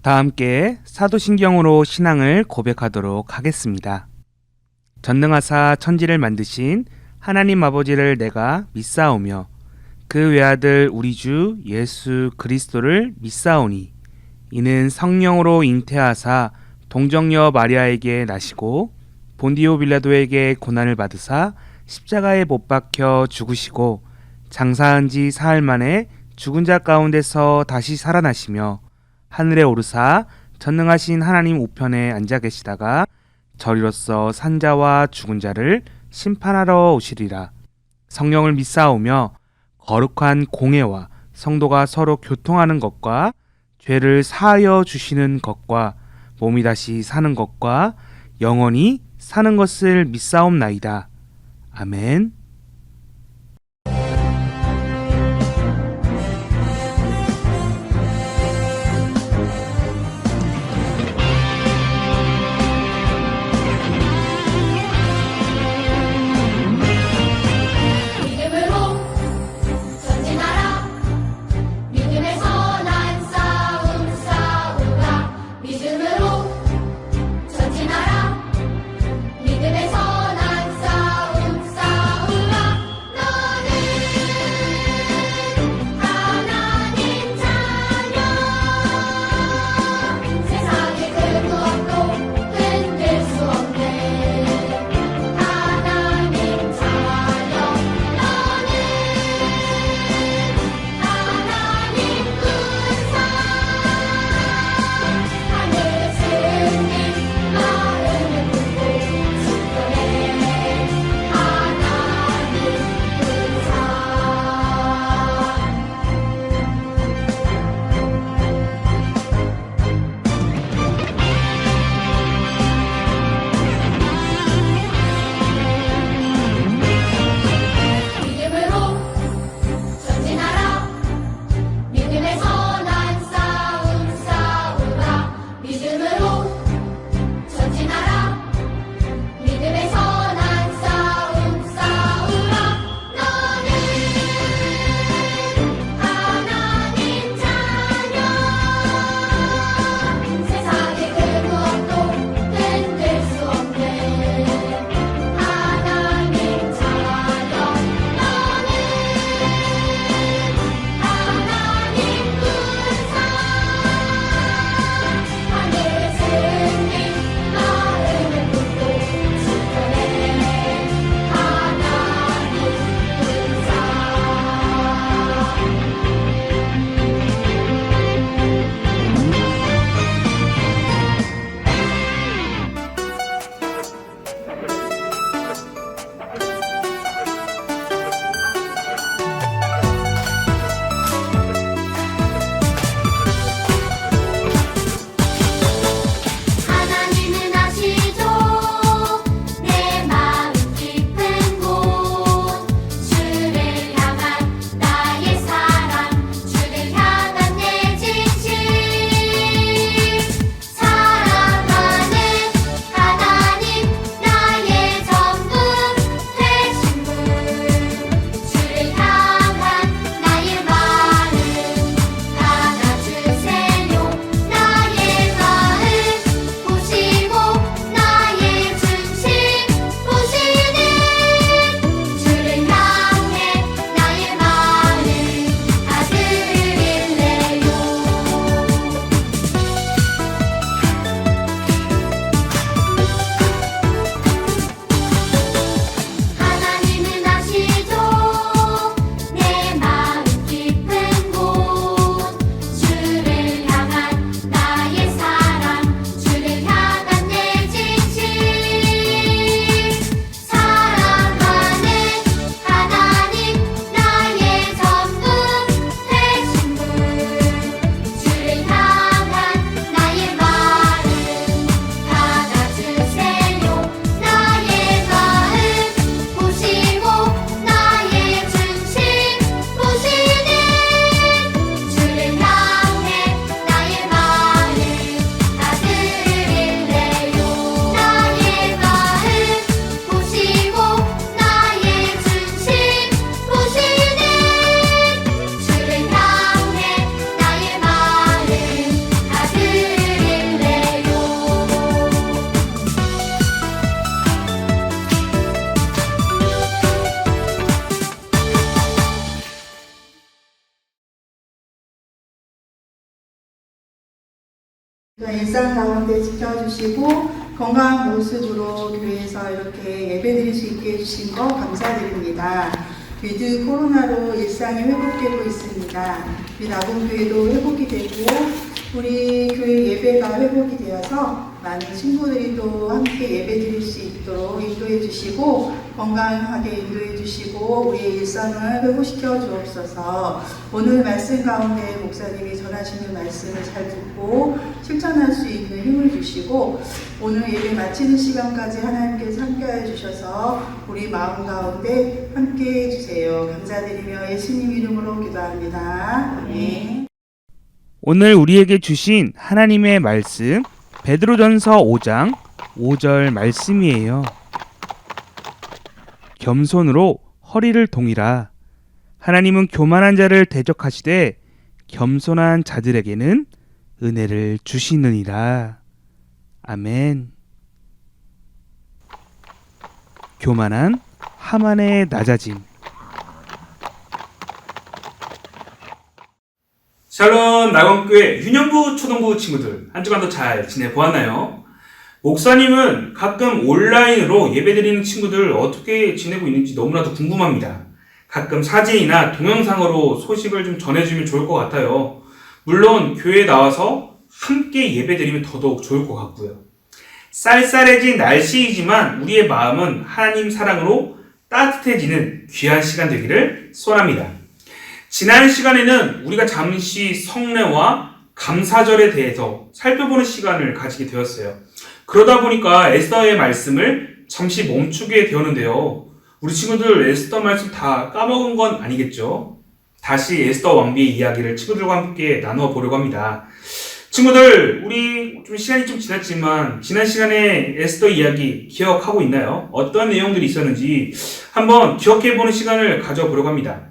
다 함께 사도신경으로 신앙을 고백하도록 하겠습니다. 전능하사 천지를 만드신 하나님 아버지를 내가 믿사오며 그 외아들 우리 주 예수 그리스도를 믿사오니 이는 성령으로 잉태하사 동정녀 마리아에게 나시고 본디오 빌라도에게 고난을 받으사 십자가에 못 박혀 죽으시고 장사한 지 사흘 만에 죽은 자 가운데서 다시 살아나시며 하늘에 오르사 전능하신 하나님 우편에 앉아 계시다가 저리로서 산자와 죽은 자를 심판하러 오시리라. 성령을 믿사오며 거룩한 공회와 성도가 서로 교통하는 것과 죄를 사하여 주시는 것과 몸이 다시 사는 것과 영원히 사는 것을 믿사옵나이다. 아멘. 일상 가운데 지켜주시고 건강한 모습으로 교회에서 이렇게 예배드릴 수 있게 해주신 거 감사드립니다. 위드 코로나로 일상이 회복되고 있습니다. 우리 나봉교회도 회복이 되고 우리 교회 예배가 회복이 되어서 많은 친구들이 또 함께 예배드릴 수 있도록 인도해 주시고 건강하게 인도해 주시고 우리의 일상을 회복시켜 주옵소서. 오늘 말씀 가운데 목사님이 전하시는 말씀을 잘 듣고 실천할 수 있는 힘을 주시고 오늘 예배 마치는 시간까지 하나님께서 함께해 주셔서 우리 마음 가운데 함께해 주세요. 감사드리며 예수님 이름으로 기도합니다. 아멘. 오늘 우리에게 주신 하나님의 말씀 베드로전서 5장 5절 말씀이에요. 겸손으로 허리를 동이라. 하나님은 교만한 자를 대적하시되 겸손한 자들에게는 은혜를 주시느니라. 아멘. 교만한 하만의 낮아짐. 샬롬 낙원교회 유년부 초등부 친구들 한 주간도 잘 지내보았나요? 목사님은 가끔 온라인으로 예배드리는 친구들 어떻게 지내고 있는지 너무나도 궁금합니다. 가끔 사진이나 동영상으로 소식을 좀 전해주면 좋을 것 같아요. 물론 교회에 나와서 함께 예배드리면 더더욱 좋을 것 같고요. 쌀쌀해진 날씨이지만 우리의 마음은 하나님 사랑으로 따뜻해지는 귀한 시간 되기를 소원합니다. 지난 시간에는 우리가 잠시 성례와 감사절에 대해서 살펴보는 시간을 가지게 되었어요. 그러다 보니까 에스더의 말씀을 잠시 멈추게 되었는데요. 우리 친구들 에스더 말씀 다 까먹은 건 아니겠죠? 다시 에스더 왕비의 이야기를 친구들과 함께 나누어 보려고 합니다. 친구들, 우리 좀 시간이 좀 지났지만 지난 시간에 에스더 이야기 기억하고 있나요? 어떤 내용들이 있었는지 한번 기억해보는 시간을 가져보려고 합니다.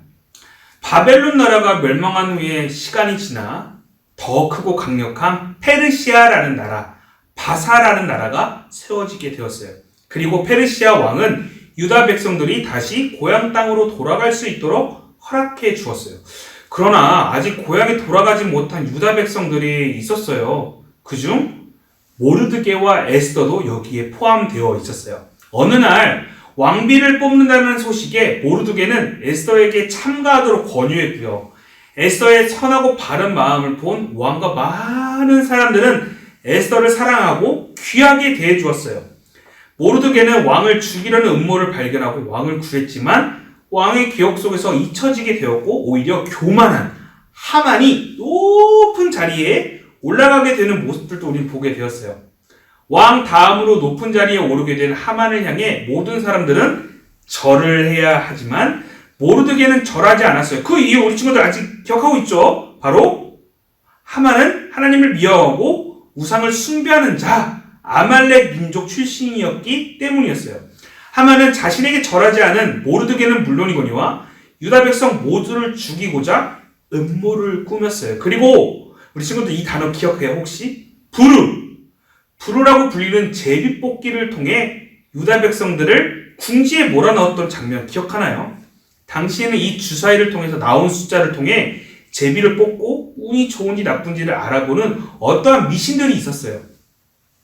바벨론 나라가 멸망한 후에 시간이 지나 더 크고 강력한 페르시아라는 나라, 바사라는 나라가 세워지게 되었어요. 그리고 페르시아 왕은 유다 백성들이 다시 고향 땅으로 돌아갈 수 있도록 허락해 주었어요. 그러나 아직 고향에 돌아가지 못한 유다 백성들이 있었어요. 그중 모르드게와 에스더도 여기에 포함되어 있었어요. 어느 날 왕비를 뽑는다는 소식에 모르드게는 에스더에게 참가하도록 권유했고요. 에스더의 선하고 바른 마음을 본 왕과 많은 사람들은 에스더를 사랑하고 귀하게 대해주었어요. 모르드게는 왕을 죽이려는 음모를 발견하고 왕을 구했지만 왕의 기억 속에서 잊혀지게 되었고 오히려 교만한 하만이 높은 자리에 올라가게 되는 모습들도 우리는 보게 되었어요. 왕 다음으로 높은 자리에 오르게 된 하만을 향해 모든 사람들은 절을 해야 하지만 모르드게는 절하지 않았어요. 그 이유 우리 친구들 아직 기억하고 있죠? 바로 하만은 하나님을 미워하고 우상을 숭배하는 자, 아말렉 민족 출신이었기 때문이었어요. 하만은 자신에게 절하지 않은 모르드게는 물론이거니와 유다 백성 모두를 죽이고자 음모를 꾸몄어요. 그리고 우리 친구들 이 단어 기억해요? 혹시? 부르라고 불리는 제비뽑기를 통해 유다 백성들을 궁지에 몰아넣었던 장면 기억하나요? 당시에는 이 주사위를 통해서 나온 숫자를 통해 제비를 뽑고 운이 좋은지 나쁜지를 알아보는 어떠한 미신들이 있었어요.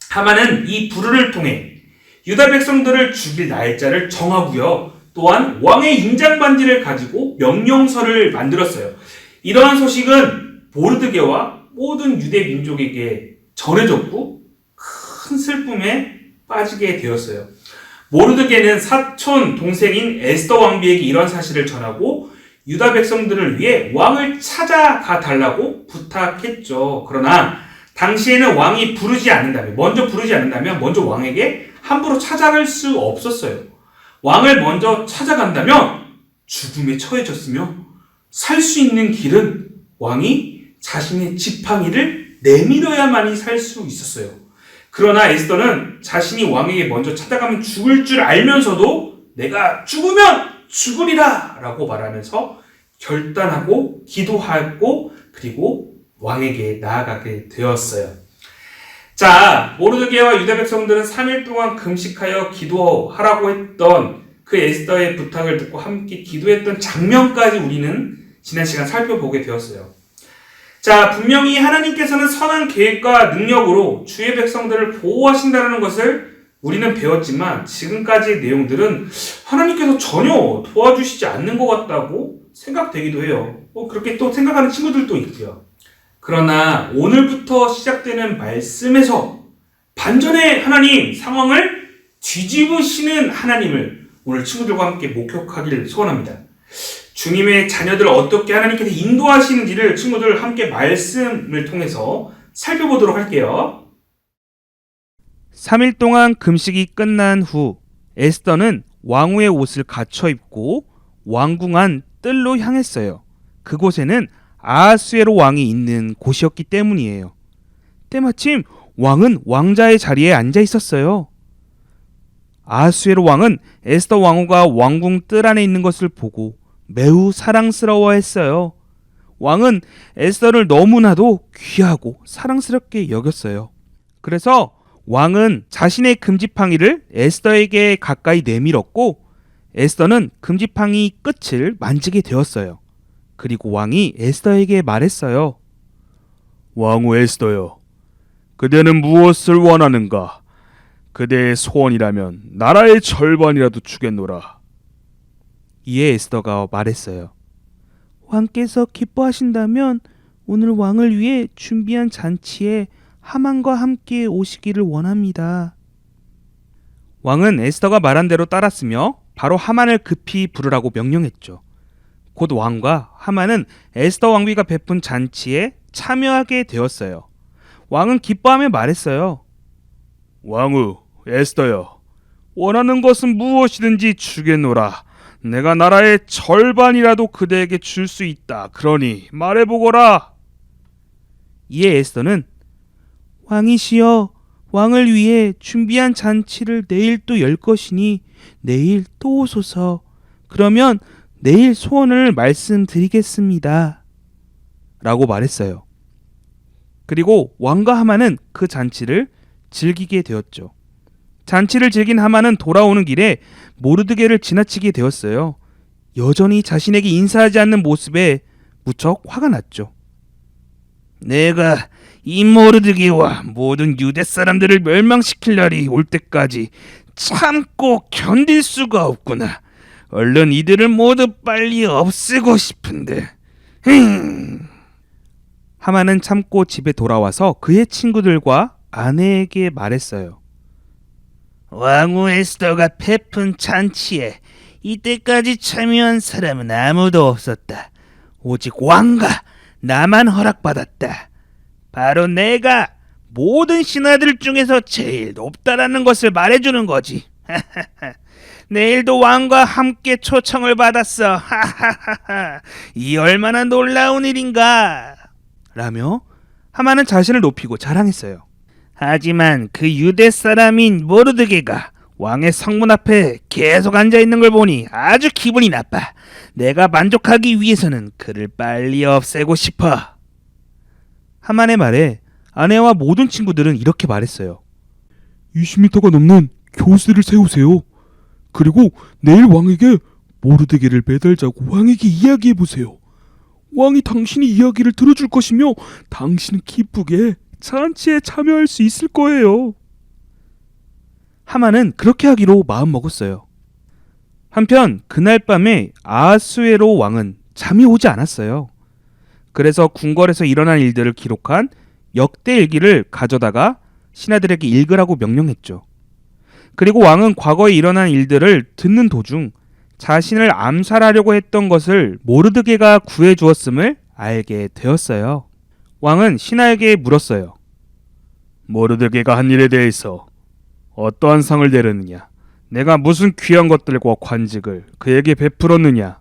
하만은 이 부르를 통해 유다 백성들을 죽일 날짜를 정하고요. 또한 왕의 인장반지를 가지고 명령서를 만들었어요. 이러한 소식은 모르드게와 모든 유대 민족에게 전해졌고 큰 슬픔에 빠지게 되었어요. 모르드게는 사촌 동생인 에스더 왕비에게 이런 사실을 전하고 유다 백성들을 위해 왕을 찾아가 달라고 부탁했죠. 그러나 당시에는 왕이 먼저 부르지 않는다면 먼저 왕에게 함부로 찾아갈 수 없었어요. 왕을 먼저 찾아간다면 죽음에 처해졌으며 살 수 있는 길은 왕이 자신의 지팡이를 내밀어야만이 살 수 있었어요. 그러나 에스더는 자신이 왕에게 먼저 찾아가면 죽을 줄 알면서도 내가 죽으면 죽으리라 라고 말하면서 결단하고 기도하고 그리고 왕에게 나아가게 되었어요. 자, 모르드게와 유다 백성들은 3일 동안 금식하여 기도하라고 했던 그 에스더의 부탁을 듣고 함께 기도했던 장면까지 우리는 지난 시간 살펴보게 되었어요. 자, 분명히 하나님께서는 선한 계획과 능력으로 주의 백성들을 보호하신다는 것을 우리는 배웠지만 지금까지의 내용들은 하나님께서 전혀 도와주시지 않는 것 같다고 생각되기도 해요. 그렇게 또 생각하는 친구들도 있고요. 그러나 오늘부터 시작되는 말씀에서 반전의 하나님, 상황을 뒤집으시는 하나님을 오늘 친구들과 함께 목격하기를 소원합니다. 주님의 자녀들을 어떻게 하나님께서 인도하시는지를 친구들 함께 말씀을 통해서 살펴보도록 할게요. 3일 동안 금식이 끝난 후 에스더는 왕후의 옷을 갖춰 입고 왕궁 안 뜰로 향했어요. 그곳에는 아하수에로 왕이 있는 곳이었기 때문이에요. 때마침 왕은 왕자의 자리에 앉아 있었어요. 아하수에로 왕은 에스더 왕후가 왕궁 뜰 안에 있는 것을 보고 매우 사랑스러워했어요. 왕은 에스더를 너무나도 귀하고 사랑스럽게 여겼어요. 그래서 왕은 자신의 금지팡이를 에스더에게 가까이 내밀었고 에스더는 금지팡이 끝을 만지게 되었어요. 그리고 왕이 에스더에게 말했어요. 왕후 에스더여, 그대는 무엇을 원하는가? 그대의 소원이라면 나라의 절반이라도 주겠노라. 이에 에스더가 말했어요. 왕께서 기뻐하신다면 오늘 왕을 위해 준비한 잔치에 하만과 함께 오시기를 원합니다. 왕은 에스더가 말한 대로 따랐으며 바로 하만을 급히 부르라고 명령했죠. 곧 왕과 하만은 에스더 왕비가 베푼 잔치에 참여하게 되었어요. 왕은 기뻐하며 말했어요. 왕후 에스더여, 원하는 것은 무엇이든지 주겠노라. 내가 나라의 절반이라도 그대에게 줄 수 있다. 그러니 말해보거라. 이에 에스더는 왕이시여, 왕을 위해 준비한 잔치를 내일 또 열 것이니 내일 또 오소서. 그러면 내일 소원을 말씀드리겠습니다. 라고 말했어요. 그리고 왕과 하만은 그 잔치를 즐기게 되었죠. 잔치를 즐긴 하만은 돌아오는 길에 모르드게를 지나치게 되었어요. 여전히 자신에게 인사하지 않는 모습에 무척 화가 났죠. 내가 이 모르드게와 모든 유대 사람들을 멸망시킬 날이 올 때까지 참고 견딜 수가 없구나. 얼른 이들을 모두 빨리 없애고 싶은데. 하만은 참고 집에 돌아와서 그의 친구들과 아내에게 말했어요. 왕후 에스더가 베푼 잔치에 이때까지 참여한 사람은 아무도 없었다. 오직 왕과 나만 허락받았다. 바로 내가 모든 신하들 중에서 제일 높다라는 것을 말해주는 거지. 내일도 왕과 함께 초청을 받았어. 이 얼마나 놀라운 일인가. 라며 하만은 자신을 높이고 자랑했어요. 하지만 그 유대 사람인 모르드게가 왕의 성문 앞에 계속 앉아있는 걸 보니 아주 기분이 나빠. 내가 만족하기 위해서는 그를 빨리 없애고 싶어. 하만의 말에 아내와 모든 친구들은 이렇게 말했어요. 20m가 넘는 교수를 세우세요. 그리고 내일 왕에게 모르드게를 매달자고 왕에게 이야기해보세요. 왕이 당신의 이야기를 들어줄 것이며 당신은 기쁘게 잔치에 참여할 수 있을 거예요. 하만은 그렇게 하기로 마음먹었어요. 한편 그날 밤에 아하수에로 왕은 잠이 오지 않았어요. 그래서 궁궐에서 일어난 일들을 기록한 역대일기를 가져다가 신하들에게 읽으라고 명령했죠. 그리고 왕은 과거에 일어난 일들을 듣는 도중 자신을 암살하려고 했던 것을 모르드게가 구해주었음을 알게 되었어요. 왕은 신하에게 물었어요. 모르드게가 한 일에 대해서 어떠한 상을 내렸느냐? 내가 무슨 귀한 것들과 관직을 그에게 베풀었느냐?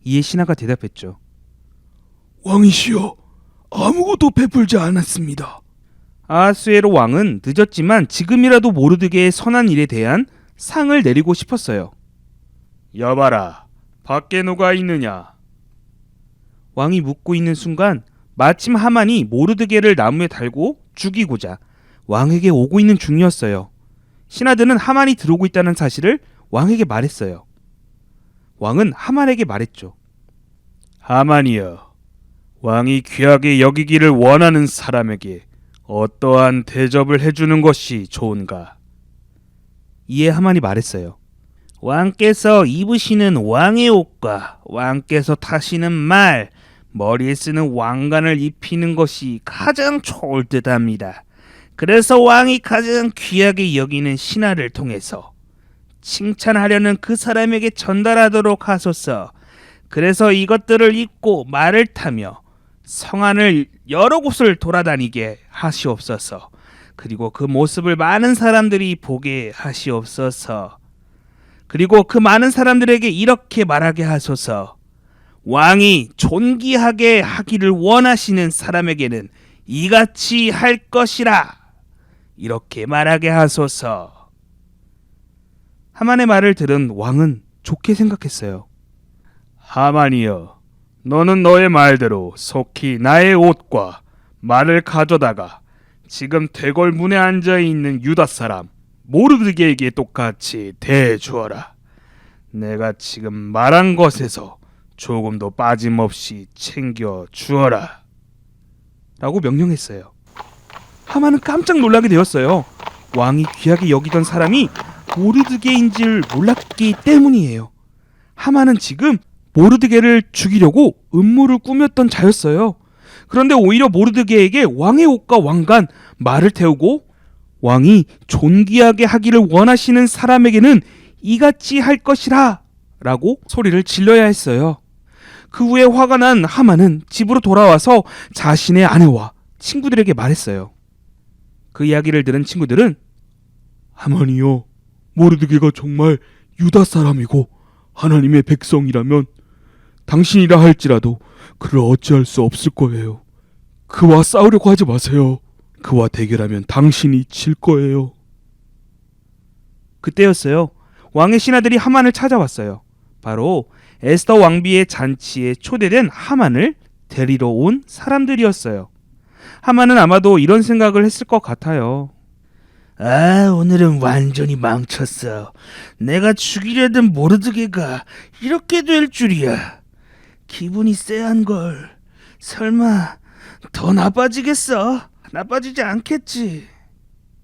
이에 신하가 대답했죠. 왕이시여, 아무것도 베풀지 않았습니다. 아하수에로 왕은 늦었지만 지금이라도 모르드게의 선한 일에 대한 상을 내리고 싶었어요. 여봐라, 밖에 누가 있느냐? 왕이 묻고 있는 순간 마침 하만이 모르드게를 나무에 달고 죽이고자 왕에게 오고 있는 중이었어요. 신하들은 하만이 들어오고 있다는 사실을 왕에게 말했어요. 왕은 하만에게 말했죠. 하만이여, 왕이 귀하게 여기기를 원하는 사람에게 어떠한 대접을 해주는 것이 좋은가? 이에 하만이 말했어요. 왕께서 입으시는 왕의 옷과 왕께서 타시는 말, 머리에 쓰는 왕관을 입히는 것이 가장 좋을 듯합니다. 그래서 왕이 가장 귀하게 여기는 신하를 통해서 칭찬하려는 그 사람에게 전달하도록 하소서. 그래서 이것들을 입고 말을 타며 성안을 여러 곳을 돌아다니게 하시옵소서. 그리고 그 모습을 많은 사람들이 보게 하시옵소서. 그리고 그 많은 사람들에게 이렇게 말하게 하소서. 왕이 존귀하게 하기를 원하시는 사람에게는 이같이 할 것이라. 이렇게 말하게 하소서. 하만의 말을 들은 왕은 좋게 생각했어요. 하만이여, 너는 너의 말대로 속히 나의 옷과 말을 가져다가 지금 대궐 문에 앉아있는 유다 사람 모르드게에게 똑같이 대주어라. 내가 지금 말한 것에서 조금도 빠짐없이 챙겨 주어라. 라고 명령했어요. 하만은 깜짝 놀라게 되었어요. 왕이 귀하게 여기던 사람이 모르드게인 줄 몰랐기 때문이에요. 하만은 지금 모르드게를 죽이려고 음모를 꾸몄던 자였어요. 그런데 오히려 모르드게에게 왕의 옷과 왕관, 말을 태우고 왕이 존귀하게 하기를 원하시는 사람에게는 이같이 할 것이라 라고 소리를 질러야 했어요. 그 후에 화가 난 하만은 집으로 돌아와서 자신의 아내와 친구들에게 말했어요. 그 이야기를 들은 친구들은 하만이여, 모르드게가 정말 유다 사람이고 하나님의 백성이라면 당신이라 할지라도 그를 어찌할 수 없을 거예요. 그와 싸우려고 하지 마세요. 그와 대결하면 당신이 질 거예요. 그때였어요. 왕의 신하들이 하만을 찾아왔어요. 바로 에스더 왕비의 잔치에 초대된 하만을 데리러 온 사람들이었어요. 하만은 아마도 이런 생각을 했을 것 같아요. 오늘은 완전히 망쳤어. 내가 죽이려던 모르드게가 이렇게 될 줄이야. 기분이 쎄한걸. 설마 더 나빠지겠어? 나빠지지 않겠지?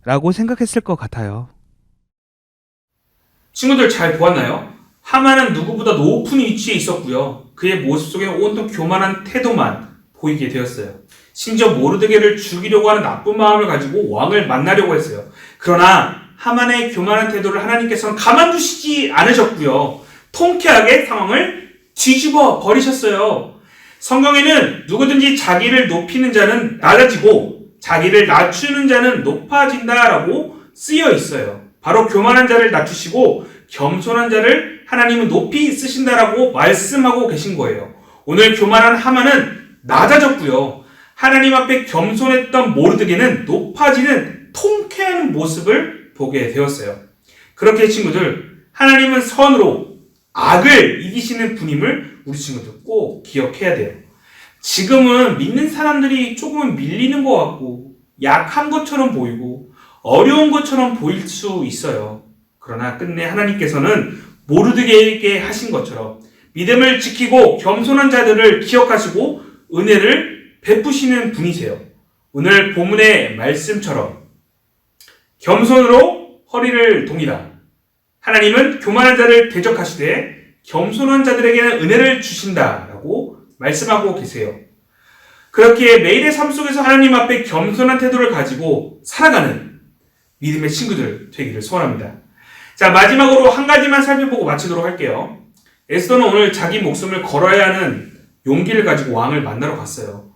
라고 생각했을 것 같아요. 친구들 잘 보았나요? 하만은 누구보다 높은 위치에 있었고요. 그의 모습 속에 온통 교만한 태도만 보이게 되었어요. 심지어 모르드게를 죽이려고 하는 나쁜 마음을 가지고 왕을 만나려고 했어요. 그러나 하만의 교만한 태도를 하나님께서는 가만두시지 않으셨고요. 통쾌하게 상황을 뒤집어 버리셨어요. 성경에는 누구든지 자기를 높이는 자는 낮아지고 자기를 낮추는 자는 높아진다라고 쓰여 있어요. 바로 교만한 자를 낮추시고 겸손한 자를 하나님은 높이 쓰신다라고 말씀하고 계신 거예요. 오늘 교만한 하만은 낮아졌고요. 하나님 앞에 겸손했던 모르드게는 높아지는 통쾌한 모습을 보게 되었어요. 그렇게 친구들, 하나님은 선으로 악을 이기시는 분임을 우리 친구들 꼭 기억해야 돼요. 지금은 믿는 사람들이 조금은 밀리는 것 같고 약한 것처럼 보이고 어려운 것처럼 보일 수 있어요. 그러나 끝내 하나님께서는 모르드게에게 하신 것처럼 믿음을 지키고 겸손한 자들을 기억하시고 은혜를 베푸시는 분이세요. 오늘 본문의 말씀처럼 겸손으로 허리를 동이라. 하나님은 교만한 자를 대적하시되 겸손한 자들에게는 은혜를 주신다라고 말씀하고 계세요. 그렇기에 매일의 삶 속에서 하나님 앞에 겸손한 태도를 가지고 살아가는 믿음의 친구들 되기를 소원합니다. 자, 마지막으로 한 가지만 살펴보고 마치도록 할게요. 에스더는 오늘 자기 목숨을 걸어야 하는 용기를 가지고 왕을 만나러 갔어요.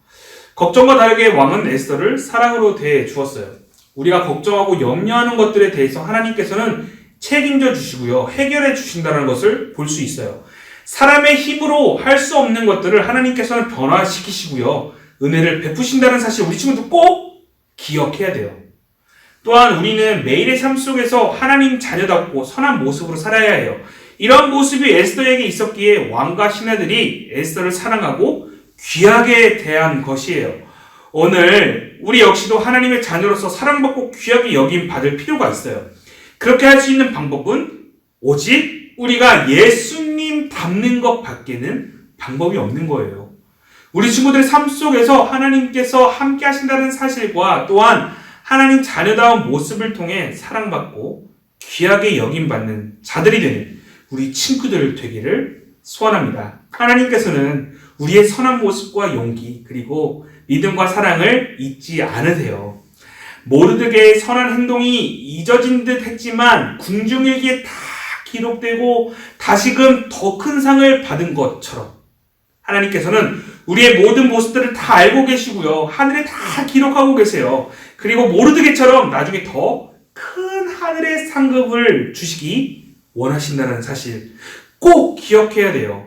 걱정과 다르게 왕은 에스더를 사랑으로 대해 주었어요. 우리가 걱정하고 염려하는 것들에 대해서 하나님께서는 책임져 주시고요. 해결해 주신다는 것을 볼 수 있어요. 사람의 힘으로 할 수 없는 것들을 하나님께서는 변화시키시고요. 은혜를 베푸신다는 사실 우리 친구들 꼭 기억해야 돼요. 또한 우리는 매일의 삶 속에서 하나님 자녀답고 선한 모습으로 살아야 해요. 이런 모습이 에스더에게 있었기에 왕과 신하들이 에스더를 사랑하고 귀하게 대한 것이에요. 오늘 우리 역시도 하나님의 자녀로서 사랑받고 귀하게 여김 받을 필요가 있어요. 그렇게 할 수 있는 방법은 오직 우리가 예수님 닮는 것 밖에는 방법이 없는 거예요. 우리 친구들의 삶 속에서 하나님께서 함께 하신다는 사실과 또한 하나님 자녀다운 모습을 통해 사랑받고 귀하게 여김받는 자들이 되는 우리 친구들 되기를 소원합니다. 하나님께서는 우리의 선한 모습과 용기 그리고 믿음과 사랑을 잊지 않으세요. 모르드게의 선한 행동이 잊어진 듯 했지만 궁중일기에 다 기록되고 다시금 더 큰 상을 받은 것처럼 하나님께서는 우리의 모든 모습들을 다 알고 계시고요. 하늘에 다 기록하고 계세요. 그리고 모르드게처럼 나중에 더 큰 하늘의 상급을 주시기 원하신다는 사실 꼭 기억해야 돼요.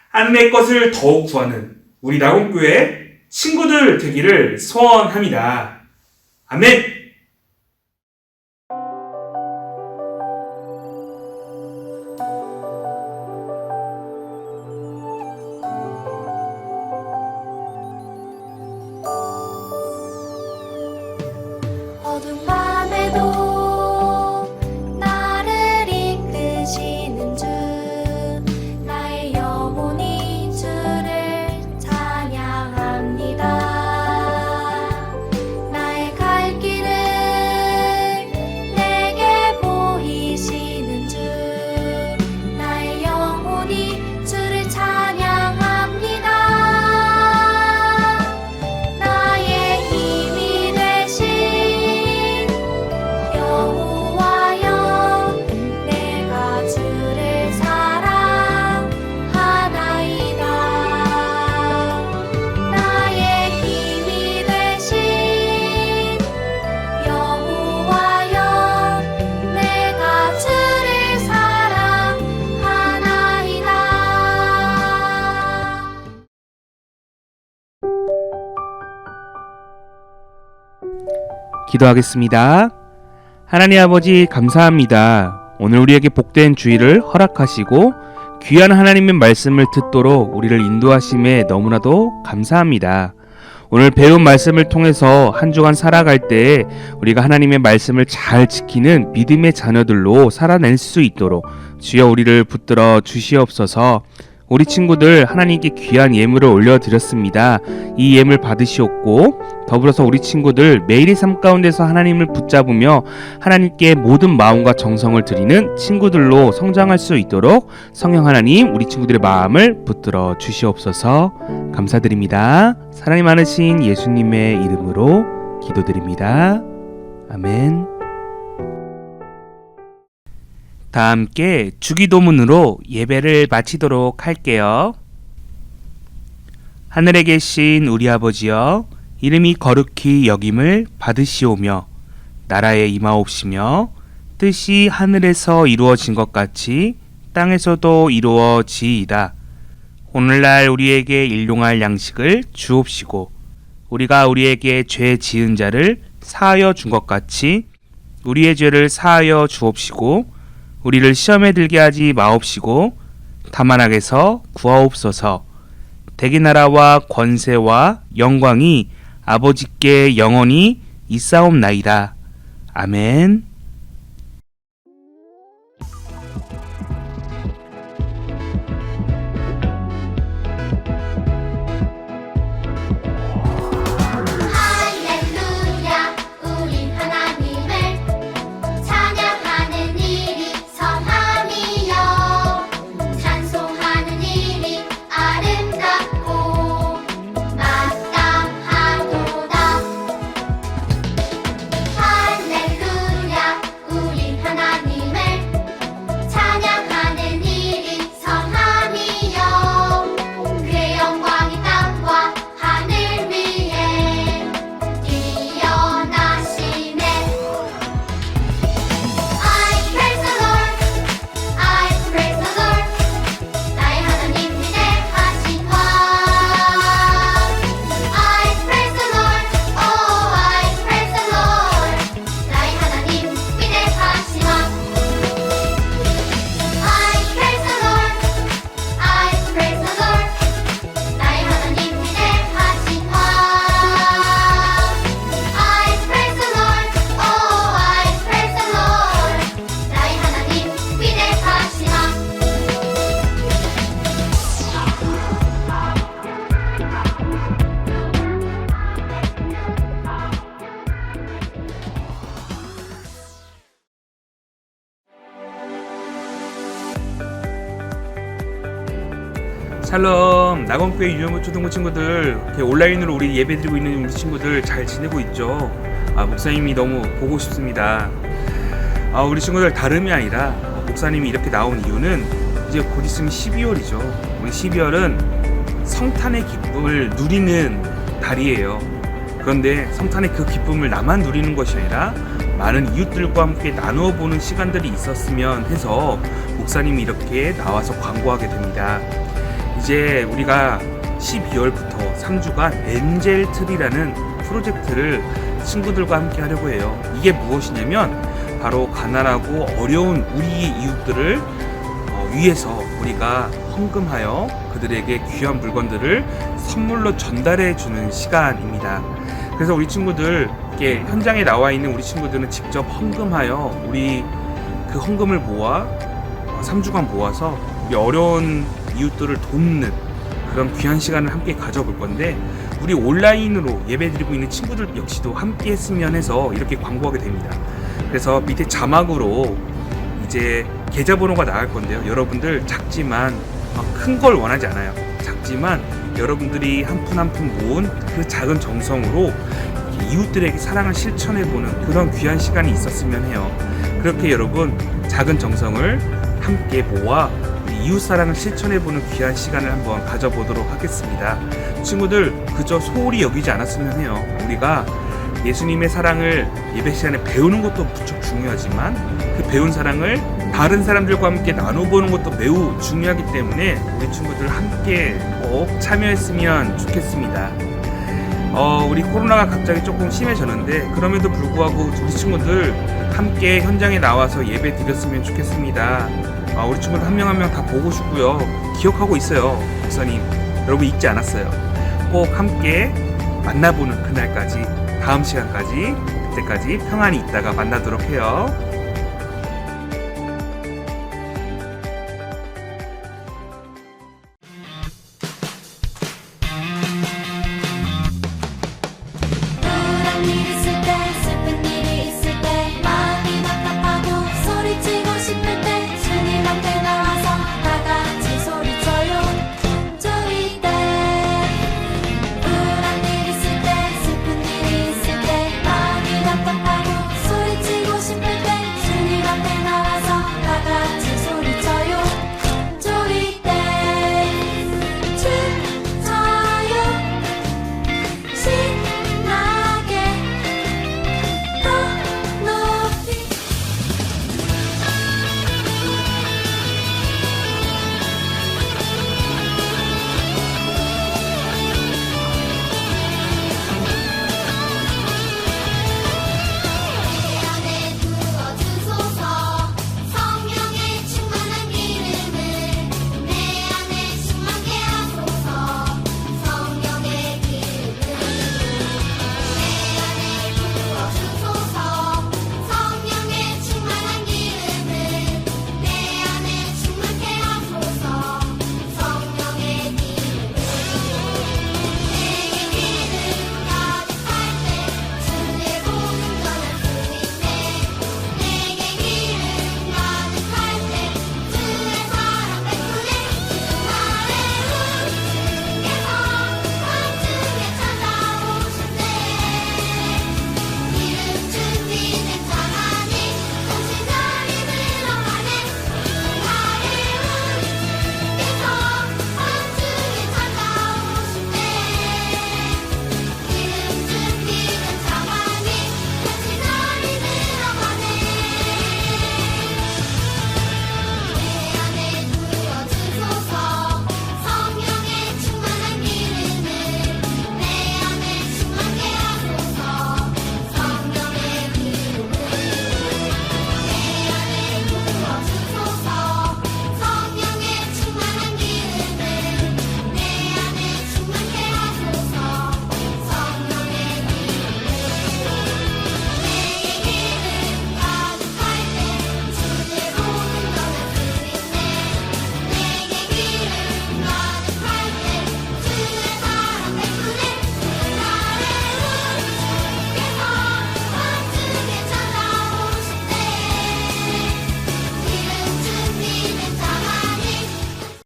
하늘의 것을 더욱 구하는 우리 낙원교회 친구들 되기를 소원합니다. 아멘! 어두운 밤에도 나를 이끄시는 주 나의 영혼이 주를 찬양합니다. 나의 갈 길을 내게 보이시는 주 나의 영혼이 주를 찬양합니다. 나의 힘이 되신 여호와여 내가 주를 사랑하나이다. 나의 힘이 되신 여호와여 내가 주를 사랑하나이다. 기도하겠습니다. 하나님 아버지 감사합니다. 오늘 우리에게 복된 주일을 허락하시고 귀한 하나님의 말씀을 듣도록 우리를 인도하심에 너무나도 감사합니다. 오늘 배운 말씀을 통해서 한 주간 살아갈 때 우리가 하나님의 말씀을 잘 지키는 믿음의 자녀들로 살아낼 수 있도록 주여 우리를 붙들어 주시옵소서. 우리 친구들 하나님께 귀한 예물을 올려드렸습니다. 이 예물 받으시옵고 더불어서 우리 친구들 매일의 삶 가운데서 하나님을 붙잡으며 하나님께 모든 마음과 정성을 드리는 친구들로 성장할 수 있도록 성령 하나님 우리 친구들의 마음을 붙들어 주시옵소서. 감사드립니다. 사랑이 많으신 예수님의 이름으로 기도드립니다. 아멘. 다 함께 주기도문으로 예배를 마치도록 할게요. 하늘에 계신 우리 아버지여, 이름이 거룩히 여김을 받으시오며 나라에 임하옵시며 뜻이 하늘에서 이루어진 것 같이 땅에서도 이루어지이다. 오늘날 우리에게 일용할 양식을 주옵시고 우리가 우리에게 죄 지은 자를 사하여 준 것 같이 우리의 죄를 사하여 주옵시고 우리를 시험에 들게 하지 마옵시고 다만 악에서 구하옵소서. 대개 나라와 권세와 영광이 아버지께 영원히 있사옵나이다. 아멘. 할렐루야 우린 하나님을 찬양하는 일이 선함이요 찬송하는 일이 아름답고 마땅하도다. 할렐루야 샬롬, 낙원교회 유년부 초등부 친구들, 이렇게 온라인으로 우리 예배드리고 있는 우리 친구들 잘 지내고 있죠? 목사님이 너무 보고 싶습니다. 우리 친구들 다름이 아니라 목사님이 이렇게 나온 이유는 이제 곧 있으면 12월이죠. 우리 12월은 성탄의 기쁨을 누리는 달이에요. 그런데 성탄의 그 기쁨을 나만 누리는 것이 아니라 많은 이웃들과 함께 나누어 보는 시간들이 있었으면 해서 목사님이 이렇게 나와서 광고하게 됩니다. 이제 우리가 12월부터 3주간 엔젤 트리라는 프로젝트를 친구들과 함께 하려고 해요. 이게 무엇이냐면 바로 가난하고 어려운 우리 이웃들을 위해서 우리가 헌금하여 그들에게 귀한 물건들을 선물로 전달해 주는 시간입니다. 그래서 우리 친구들, 이렇게 현장에 나와 있는 우리 친구들은 직접 헌금하여 우리 그 헌금을 모아 3주간 모아서 우리 어려운 이웃들을 돕는 그런 귀한 시간을 함께 가져볼 건데, 우리 온라인으로 예배드리고 있는 친구들 역시도 함께 했으면 해서 이렇게 광고하게 됩니다. 그래서 밑에 자막으로 이제 계좌번호가 나갈 건데요. 여러분들 작지만 큰 걸 원하지 않아요. 작지만 여러분들이 한 푼 한 푼 모은 그 작은 정성으로 이웃들에게 사랑을 실천해보는 그런 귀한 시간이 있었으면 해요. 그렇게 여러분 작은 정성을 함께 모아 이웃 사랑을 실천해보는 귀한 시간을 한번 가져보도록 하겠습니다. 친구들, 그저 소홀히 여기지 않았으면 해요. 우리가 예수님의 사랑을 예배 시간에 배우는 것도 무척 중요하지만 그 배운 사랑을 다른 사람들과 함께 나눠보는 것도 매우 중요하기 때문에 우리 친구들 함께 꼭 참여했으면 좋겠습니다. 우리 코로나가 갑자기 조금 심해졌는데 그럼에도 불구하고 우리 친구들 함께 현장에 나와서 예배 드렸으면 좋겠습니다. 우리 친구들 한 명 한 명 다 보고 싶고요. 기억하고 있어요. 목사님, 여러분 잊지 않았어요. 꼭 함께 만나보는 그날까지, 다음 시간까지, 그때까지 평안히 있다가 만나도록 해요.